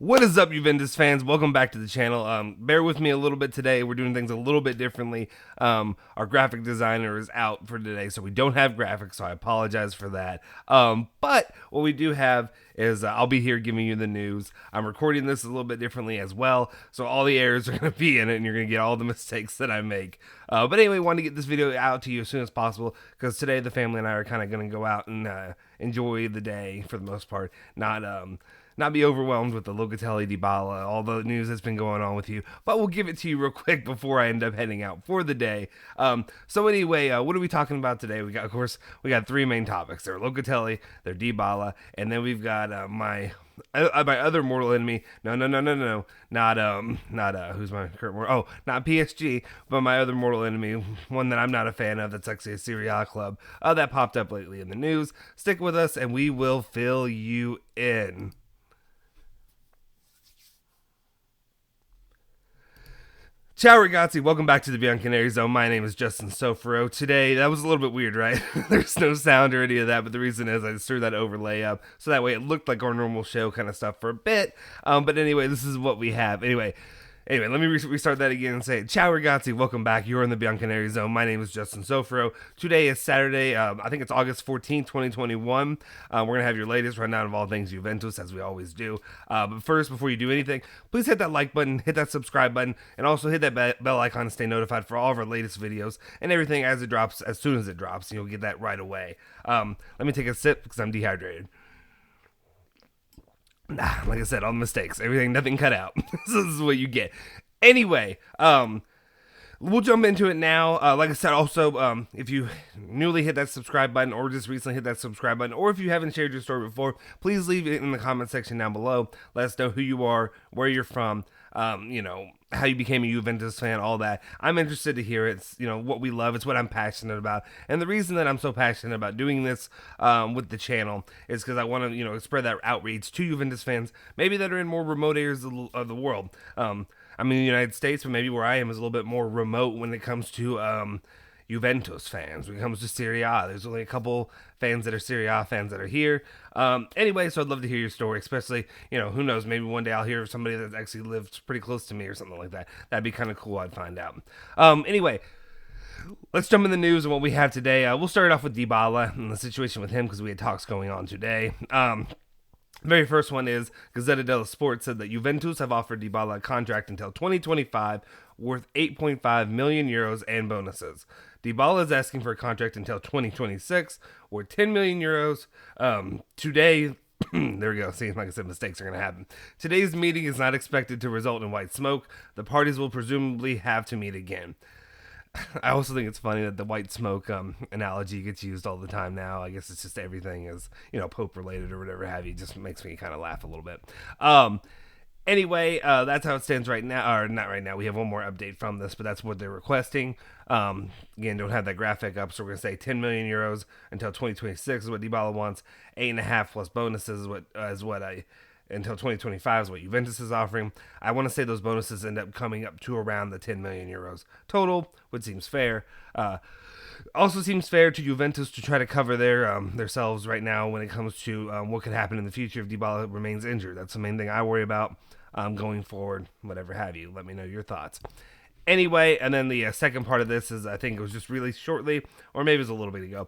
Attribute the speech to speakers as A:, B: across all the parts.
A: What is up, Juventus fans? Welcome back to the channel. Bear with me a little bit today. We're doing things a little bit differently. Our graphic designer is out for today, so we don't have graphics, so I apologize for that. But what we do have is I'll be here giving you the news. I'm recording this a little bit differently as well, so all the errors are going to be in it, and you're going to get all the mistakes that I make. But anyway, wanted to get this video out to you as soon as possible, because today the family and I are kind of going to go out and enjoy the day for the most part, not be overwhelmed with the Locatelli, Dybala, all the news that's been going on with you. But we'll give it to you real quick before I end up heading out for the day. So anyway, what are we talking about today? Of course, we got three main topics. They're Locatelli, they're Dybala, and then we've got my other mortal enemy. No, not who's my current mortal? Oh, not PSG, but my other mortal enemy, one that I'm not a fan of. That's actually a Serie A club that popped up lately in the news. Stick with us, and we will fill you in. Ciao ragazzi, welcome back to the Bianconeri zone. My name is Justin Sofro. Today, that was a little bit weird, right? There's no sound or any of that, but the reason is I just threw that overlay up, so that way it looked like our normal show kind of stuff for a bit. But anyway, this is what we have. Anyway, let me restart that again and say, ciao ragazzi, welcome back. You're in the Bianconeri zone. My name is Justin Sofro. Today is Saturday, I think it's August 14th, 2021. We're going to have your latest rundown of all things Juventus, as we always do. But first, before you do anything, please hit that like button, hit that subscribe button, and also hit that bell icon to stay notified for all of our latest videos and everything as soon as it drops, and you'll get that right away. Let me take a sip because I'm dehydrated. Like I said, all the mistakes, nothing cut out. So this is what you get. Anyway, we'll jump into it now. Like I said, also, if you newly hit that subscribe button or just recently hit that subscribe button, or if you haven't shared your story before, please leave it in the comment section down below. Let us know who you are, where you're from, how you became a Juventus fan, all that. I'm interested to hear it. It's, what we love. It's what I'm passionate about. And the reason that I'm so passionate about doing this with the channel is because I want to, spread that outreach to Juventus fans, maybe that are in more remote areas of the world. I'm in the United States, but maybe where I am is a little bit more remote when it comes to Juventus fans. When it comes to Serie A, there's only a couple fans that are Serie A fans that are here. Anyway, so I'd love to hear your story, especially, who knows, maybe one day I'll hear of somebody that actually lives pretty close to me or something like that. That'd be kind of cool. I'd find out. Anyway, let's jump in the news and what we have today. We'll start off with Dybala and the situation with him because we had talks going on today. The very first one is Gazzetta dello Sport said that Juventus have offered Dybala a contract until 2025 worth 8.5 million euros and bonuses. Dybala is asking for a contract until 2026 worth 10 million euros. Today, there we go. See, like I said, mistakes are going to happen. Today's meeting is not expected to result in white smoke. The parties will presumably have to meet again. I also think it's funny that the white smoke analogy gets used all the time now. I guess it's just everything is, Pope related or whatever have you. It just makes me kind of laugh a little bit. Anyway, that's how it stands right now. Or not right now. We have one more update from this, but that's what they're requesting. Again, don't have that graphic up, so we're going to say 10 million euros until 2026 is what Dybala wants. 8.5 plus bonuses is what until 2025 is what Juventus is offering. I want to say those bonuses end up coming up to around the 10 million euros total, which seems fair. Also seems fair to Juventus to try to cover themselves right now when it comes to what could happen in the future if Dybala remains injured. That's the main thing I worry about going forward, whatever have you. Let me know your thoughts. Anyway, and then the second part of this is, I think it was just released shortly, or maybe it was a little bit ago.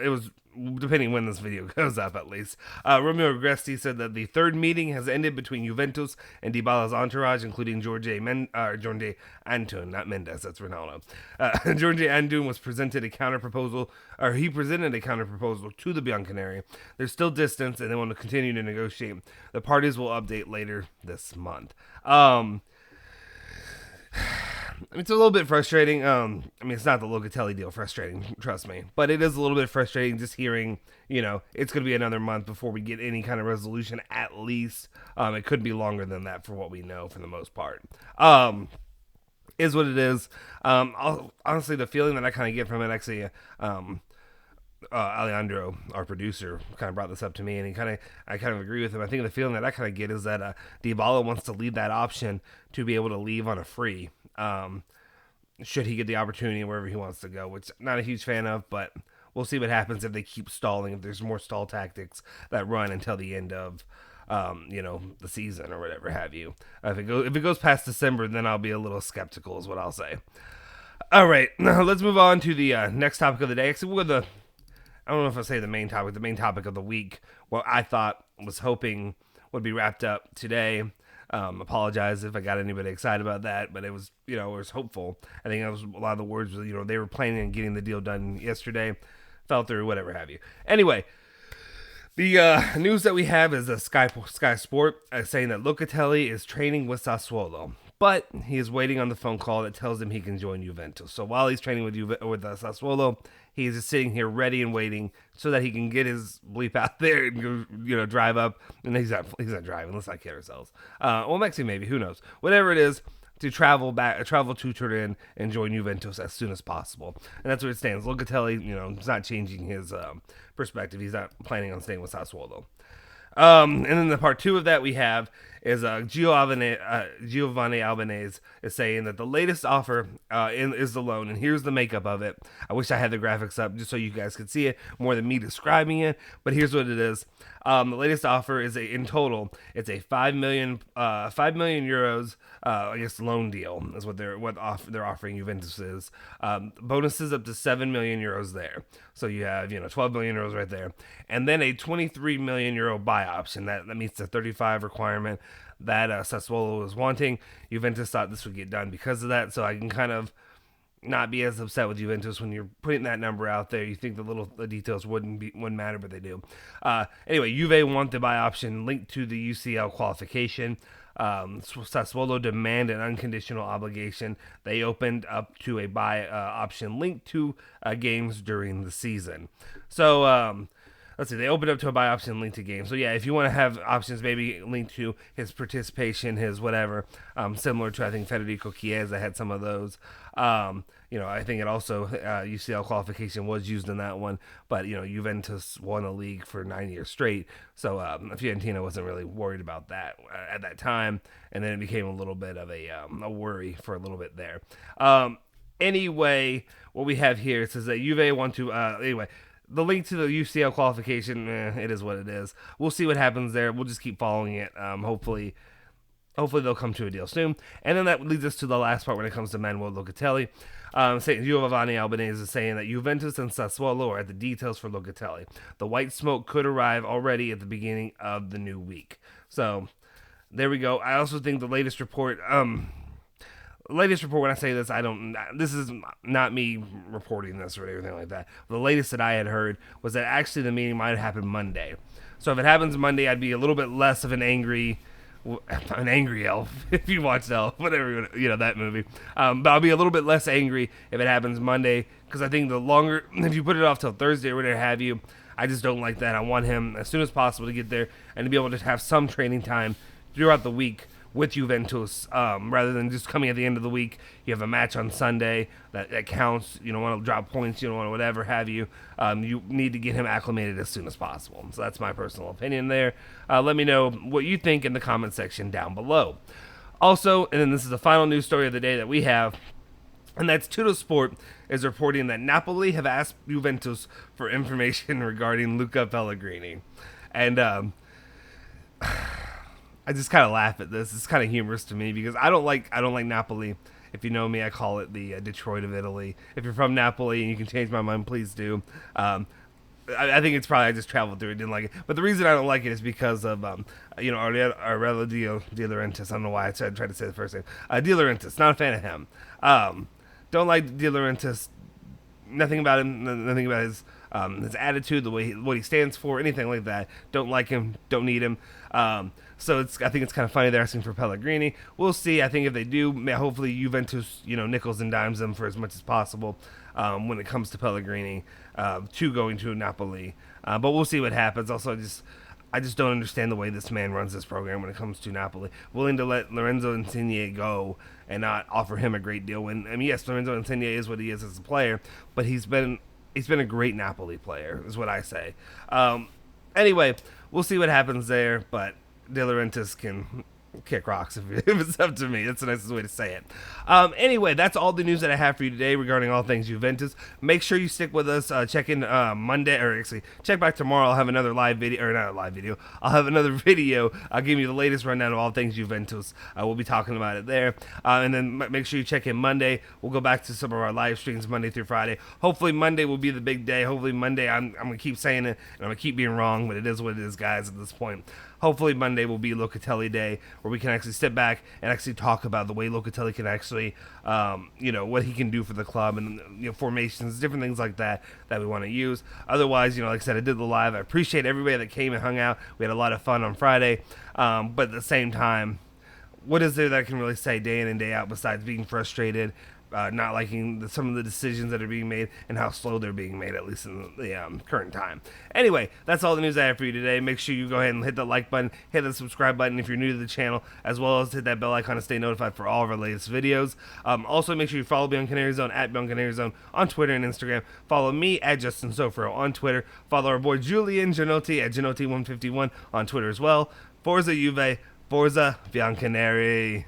A: It was, depending when this video goes up at least. Romeo Agresti said that the third meeting has ended between Juventus and Dybala's entourage, including Jorge Antun, not Mendes, that's Ronaldo. Jorge Antun was presented a counter-proposal, or he presented a counter-proposal to the Bianconeri. There's still distance, and they want to continue to negotiate. The parties will update later this month. It's a little bit frustrating. It's not the Locatelli deal frustrating, trust me. But it is a little bit frustrating just hearing, it's going to be another month before we get any kind of resolution at least. It could be longer than that for what we know for the most part. Is what it is. Honestly, the feeling that I kind of get from it, actually, Alejandro, our producer, kind of brought this up to me, and I kind of agree with him. I think the feeling that I kind of get is that Dybala wants to leave that option to be able to leave on a free, should he get the opportunity wherever he wants to go, which I'm not a huge fan of, but we'll see what happens if they keep stalling, if there's more stall tactics that run until the end of the season or whatever have you. If it goes past December, then I'll be a little skeptical, is what I'll say. All right, now let's move on to the next topic of the day. Actually, I don't know if I say the main topic of the week. What I was hoping would be wrapped up today. Apologize if I got anybody excited about that, but it was hopeful. I think that was a lot of the words. They were planning on getting the deal done yesterday, fell through, whatever have you. Anyway, the news that we have is Sky Sport saying that Locatelli is training with Sassuolo, but he is waiting on the phone call that tells him he can join Juventus. So while he's training with Sassuolo, he's just sitting here ready and waiting so that he can get his bleep out there and go, drive up. And he's not driving. Let's not kid ourselves. Well, actually, maybe, who knows? Whatever it is, to travel to Turin and join Juventus as soon as possible. And that's where it stands. Locatelli, is not changing his perspective. He's not planning on staying with Sassuolo. And then the part two of that we have is Giovanni Albanese is saying that the latest offer is the loan, and here's the makeup of it. I wish I had the graphics up just so you guys could see it more than me describing it, but here's what it is. The latest offer is in total, it's a 5 million euros, I guess loan deal is what they're offering Juventus is. Bonuses up to 7 million euros there. So you have 12 million euros right there, and then a 23 million euro buy option that meets the 35 requirement that Sassuolo was wanting. Juventus thought this would get done because of that, so I can kind of not be as upset with Juventus when you're putting that number out there. You think the details wouldn't matter, but they do. Anyway, Juve want the buy option linked to the UCL qualification. Sassuolo demand an unconditional obligation. They opened up to a buy option linked to games during the season. So let's see, they opened up to a buy option linked to games. So yeah, if you want to have options maybe linked to his participation, his whatever, similar to I think Federico Chiesa had some of those. I think it also UCL qualification was used in that one, but Juventus won a league for 9 years straight, so Fiorentina wasn't really worried about that at that time, and then it became a little bit of a worry for a little bit there. Anyway, what we have here says that Juve want to the link to the UCL qualification, it is what it is. We'll see what happens there. We'll just keep following it. Hopefully they'll come to a deal soon. And then that leads us to the last part when it comes to Manuel Locatelli. Giovanni Albanese is saying that Juventus and Sassuolo are at the details for Locatelli. The white smoke could arrive already at the beginning of the new week. So there we go. I also think the latest report, when I say this, this is not me reporting this or anything like that. The latest that I had heard was that actually the meeting might happen Monday. So if it happens Monday, I'd be a little bit less of an angry elf, if you watched Elf, whatever, that movie. But I'll be a little bit less angry if it happens Monday, because I think the longer, if you put it off till Thursday or whatever have you, I just don't like that. I want him as soon as possible to get there and to be able to have some training time throughout the week with Juventus, rather than just coming at the end of the week. You have a match on Sunday that counts. You don't want to drop points. You don't want to whatever have you. You need to get him acclimated as soon as possible. So that's my personal opinion there. Let me know what you think in the comment section down below. Also, and then this is the final news story of the day that we have, and that's Tuttosport is reporting that Napoli have asked Juventus for information regarding Luca Pellegrini. And I just kind of laugh at this. It's kind of humorous to me because I don't like Napoli. If you know me, I call it the Detroit of Italy. If you're from Napoli and you can change my mind, please do. I think it's probably I just traveled through it, didn't like it. But the reason I don't like it is because of Aurelio De Laurentiis. I don't know why I tried to say the first name. De Laurentiis, not a fan of him. Don't like De Laurentiis. Nothing about him. Nothing about his attitude, the way what he stands for, anything like that. Don't like him. Don't need him. So I think it's kind of funny they're asking for Pellegrini. We'll see. I think if they do, hopefully Juventus, nickels and dimes them for as much as possible when it comes to Pellegrini to going to Napoli. But we'll see what happens. Also, I just don't understand the way this man runs this program when it comes to Napoli. Willing to let Lorenzo Insigne go and not offer him a great deal. Yes, Lorenzo Insigne is what he is as a player, but he's been a great Napoli player, is what I say. Anyway, we'll see what happens there, but De Laurentiis can kick rocks if it's up to me. That's the nicest way to say it. Anyway, that's all the news that I have for you today regarding all things Juventus. Make sure you stick with us. Check in Monday, or actually check back tomorrow. I'll have another live video, or not a live video. I'll have another video. I'll give you the latest rundown of all things Juventus. We'll be talking about it there. And then make sure you check in Monday. We'll go back to some of our live streams Monday through Friday. Hopefully Monday will be the big day. Hopefully Monday, I'm going to keep saying it, and I'm going to keep being wrong, but it is what it is, guys, at this point. Hopefully Monday will be Locatelli Day, where we can actually step back and actually talk about the way Locatelli can actually, what he can do for the club, and formations, different things like that we want to use. Otherwise, like I said, I did the live. I appreciate everybody that came and hung out. We had a lot of fun on Friday, but at the same time, what is there that I can really say day in and day out besides being frustrated, not liking some of the decisions that are being made and how slow they're being made, at least in the current time. Anyway, that's all the news I have for you today. Make sure you go ahead and hit the like button, hit the subscribe button if you're new to the channel, as well as hit that bell icon to stay notified for all of our latest videos. Also, make sure you follow Bianconeri Zone at Bianconeri Zone on Twitter and Instagram. Follow me at Justin Sofro on Twitter. Follow our boy Julian Genotti at Genotti151 on Twitter as well. Forza Juve, Forza Bianconeri.